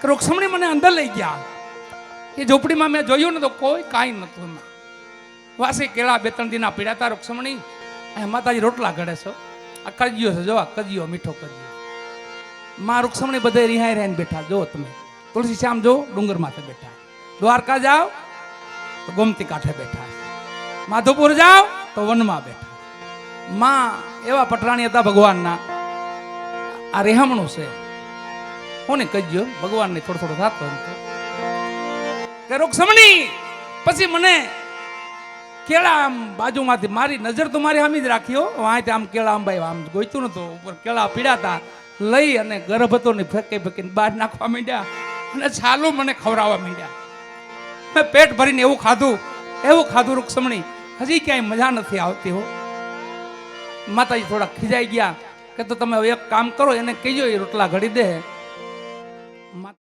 રૂક્ષ્મણી મને અંદર લઈ ગયા. એ ઝોપડીમાં મેં જોયું ને તો કોઈ કાંઈ નતું એમાં. વાસી કેળા 2-3 દિના પીડાતા. રૂક્ષ્મણી અહીંયા માતાજી રોટલા ઘડે છો. આ કજિયો છે, જો આ કજિયો, મીઠો કજિયો. માં રૂક્ષ્મણી બધે રિહાઈ રહીને બેઠા. જો તમે તુલસી શ્યામ જો ડુંગર માથે બેઠા. દ્વારકા જાઓ તો ગોમતી કાંઠે બેઠા. માધવપુર જાઓ તો વનમાં બેઠા. માં એવા પટરાણી હતા ભગવાનના. આ રેહામણું છે કોને કજ્યો ભગવાનને થોડો થોડો થતો કે રૂક્ષ્મણી. પછી મને કેળા આમ બાજુમાંથી મારી નજર તો મારી સામે જ રાખ્યો. વાંચે આમ કેળા આમ ભાઈ આમ ગોઈતું નતું. ઉપર કેળા પીડાતા લઈ અને ગર્ભ હતો ને ફેંકી ફેંકીને બહાર નાખવા માંડ્યા અને છાલું મને ખવડાવવા માંડ્યા. મેં પેટ ભરીને એવું ખાધું રૂક્ષ્મણી. હજી ક્યાંય મજા નથી આવતી હો. માતાજી થોડા ખીજાઈ ગયા કે તો તમે એક કામ કરો, એને કહીજો એ રોટલા ઘડી દે.